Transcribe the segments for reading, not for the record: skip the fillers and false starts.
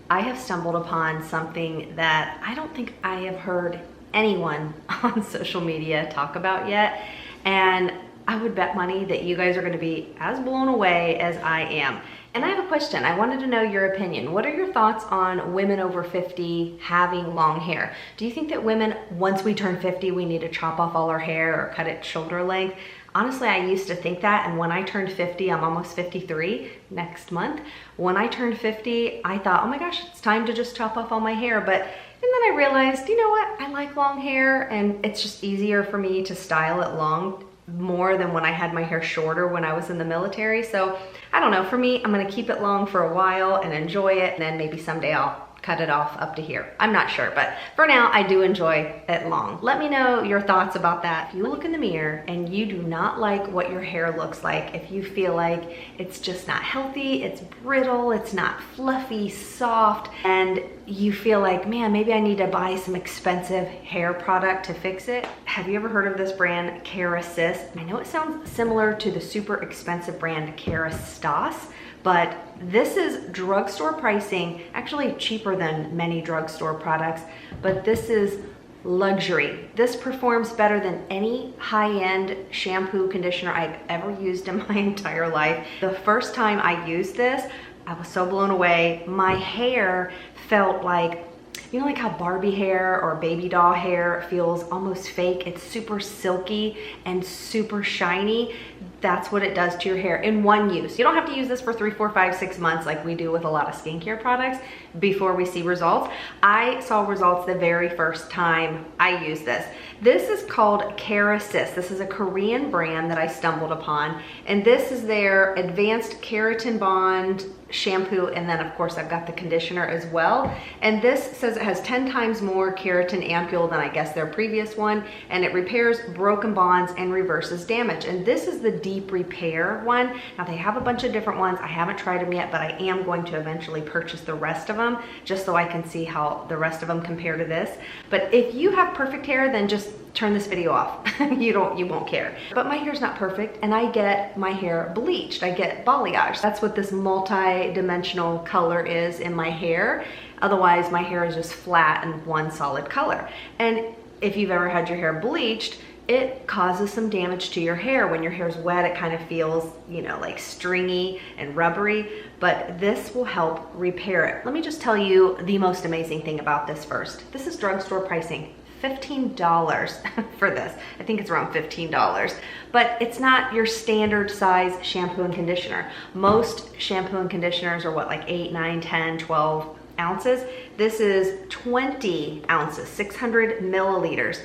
I have stumbled upon something that I don't think I have heard anyone on social media talk about yet. And I would bet money that you guys are gonna be as blown away as I am. And I have a question. I wanted to know your opinion. What are your thoughts on women over 50 having long hair? Do you think that women, once we turn 50, we need to chop off all our hair or cut it shoulder length? Honestly, I used to think that, and when I turned 50, I'm almost 53 next month. When I turned 50, I thought, oh my gosh, it's time to just chop off all my hair. But and then I realized, you know what? I like long hair, and it's just easier for me to style it long more than when I had my hair shorter when I was in the military. So I don't know, for me, I'm gonna keep it long for a while and enjoy it, and then maybe someday I'll cut it off up to here. I'm not sure, but for now, I do enjoy it long. Let me know your thoughts about that. If you look in the mirror and you do not like what your hair looks like, if you feel like it's just not healthy, it's brittle, it's not fluffy, soft, and you feel like, man, maybe I need to buy some expensive hair product to fix it. Have you ever heard of this brand, Kerastase? I know it sounds similar to the super expensive brand Kerastase, but this is drugstore pricing, actually cheaper than many drugstore products, but this is luxury. This performs better than any high-end shampoo conditioner I've ever used in my entire life. The first time I used this, I was so blown away. My hair felt like, you know, like how Barbie hair or baby doll hair feels almost fake. It's super silky and super shiny. That's what it does to your hair in one use. You don't have to use this for 3, 4, 5, 6 months like we do with a lot of skincare products before we see results. I saw results the very first time I used this. This is called Kerastase. This is a Korean brand that I stumbled upon, and this is their advanced keratin bond shampoo, and then of course I've got the conditioner as well. And this says it has 10 times more keratin ampule than I guess their previous one, and it repairs broken bonds and reverses damage. And this is the deep repair one. Now they have a bunch of different ones. I haven't tried them yet, but I am going to eventually purchase the rest of them just so I can see how the rest of them compare to this. But if you have perfect hair, then just turn this video off. You won't care. But my hair's not perfect, and I get my hair bleached. I get balayage. That's what this multi-dimensional color is in my hair. Otherwise, my hair is just flat and one solid color. And if you've ever had your hair bleached, it causes some damage to your hair. When your hair's wet, it kind of feels, you know, like stringy and rubbery, but this will help repair it. Let me just tell you the most amazing thing about this first. This is drugstore pricing. $15 for this. I think it's around $15, but it's not your standard size shampoo and conditioner. Most shampoo and conditioners are what, like 8, 9, 10, 12 ounces. This is 20 ounces, 600 milliliters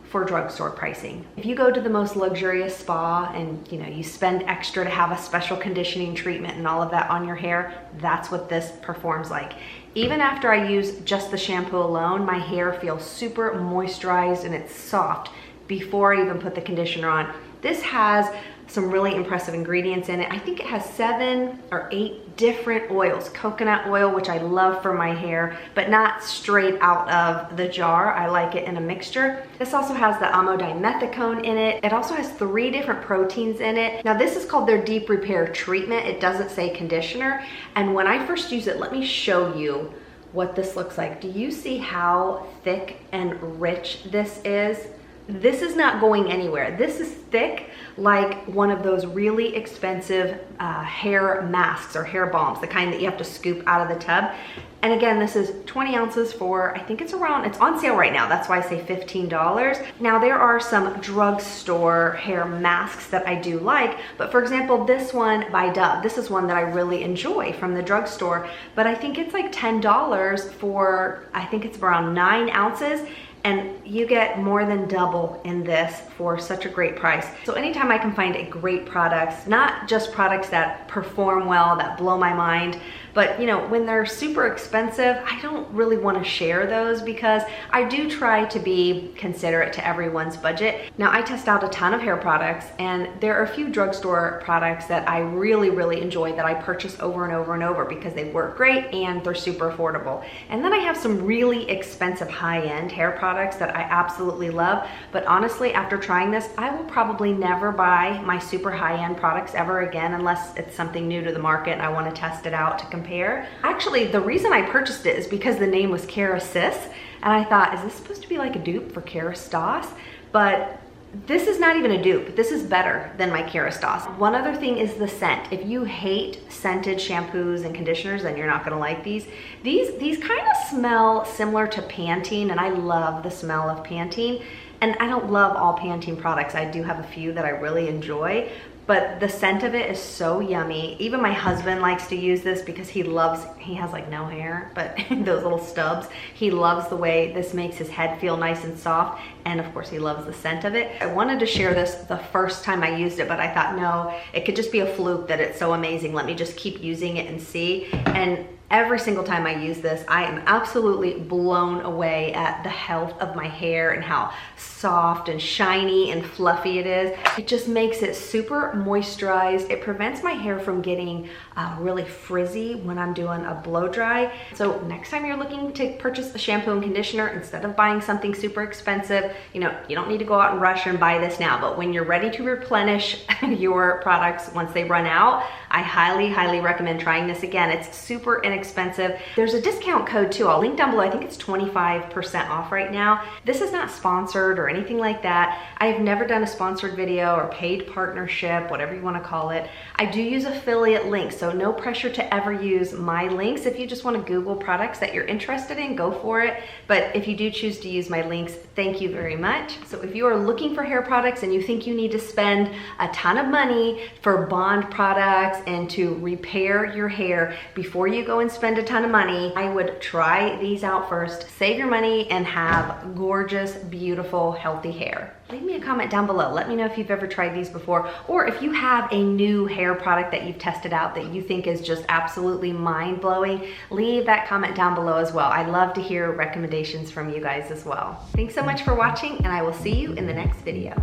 for drugstore pricing. If you go to the most luxurious spa and you spend extra to have a special conditioning treatment and all of that on your hair, that's what this performs like. Even after I use just the shampoo alone, my hair feels super moisturized and it's soft before I even put the conditioner on. This has some really impressive ingredients in it. I think it has 7 or 8 different oils. Coconut oil, which I love for my hair, but not straight out of the jar. I like it in a mixture. This also has the amodimethicone in it. It also has 3 different proteins in it. Now this is called their deep repair treatment. It doesn't say conditioner. And when I first use it, let me show you what this looks like. Do you see how thick and rich this is? This is not going anywhere. This is thick like one of those really expensive hair masks or hair balms, the kind that you have to scoop out of the tub. And again, this is 20 ounces for, I think it's on sale right now. That's why I say $15. Now there are some drugstore hair masks that I do like, but for example, this one by Dove, this is one that I really enjoy from the drugstore, but I think it's like $10 for, I think it's around 9 ounces. And you get more than double in this for such a great price. So anytime I can find a great product, not just products that perform well, that blow my mind, but when they're super expensive, I don't really want to share those because I do try to be considerate to everyone's budget. Now I test out a ton of hair products, and there are a few drugstore products that I really, really enjoy that I purchase over and over and over because they work great and they're super affordable. And then I have some really expensive high-end hair products that I absolutely love, but honestly, after trying this, I will probably never buy my super high-end products ever again unless it's something new to the market and I want to test it out to compare compare. Actually, the reason I purchased it is because the name was Kerastase, and I thought, is this supposed to be like a dupe for Kerastase? But this is not even a dupe. This is better than my Kerastase. One other thing is the scent. If you hate scented shampoos and conditioners, then you're not gonna like these. These kind of smell similar to Pantene, and I love the smell of Pantene. And I don't love all Pantene products. I do have a few that I really enjoy, but the scent of it is so yummy. Even my husband likes to use this because he has like no hair, but those little stubs. He loves the way this makes his head feel nice and soft. And of course he loves the scent of it. I wanted to share this the first time I used it, but I thought, no, it could just be a fluke that it's so amazing. Let me just keep using it and see. And every single time I use this, I am absolutely blown away at the health of my hair and how soft and shiny and fluffy it is. It just makes it super moisturized. It prevents my hair from getting really frizzy when I'm doing a blow dry. So next time you're looking to purchase a shampoo and conditioner, instead of buying something super expensive, you know, you don't need to go out and rush and buy this now, but when you're ready to replenish your products once they run out, I highly, highly recommend trying this again. It's super inexpensive. There's a discount code too. I'll link down below. I think it's 25% off right now. This is not sponsored or anything like that. I've never done a sponsored video or paid partnership, whatever you want to call it. I do use affiliate links, so no pressure to ever use my links. If you just want to Google products that you're interested in, go for it. But if you do choose to use my links, thank you very much. So if you are looking for hair products and you think you need to spend a ton of money for bond products and to repair your hair before you go and spend a ton of money, I would try these out first. Save your money and have gorgeous, beautiful, healthy hair. Leave me a comment down below. Let me know if you've ever tried these before, or if you have a new hair product that you've tested out that you think is just absolutely mind-blowing. Leave that comment down below as well. I love to hear recommendations from you guys as well. Thanks so much for watching, and I will see you in the next video.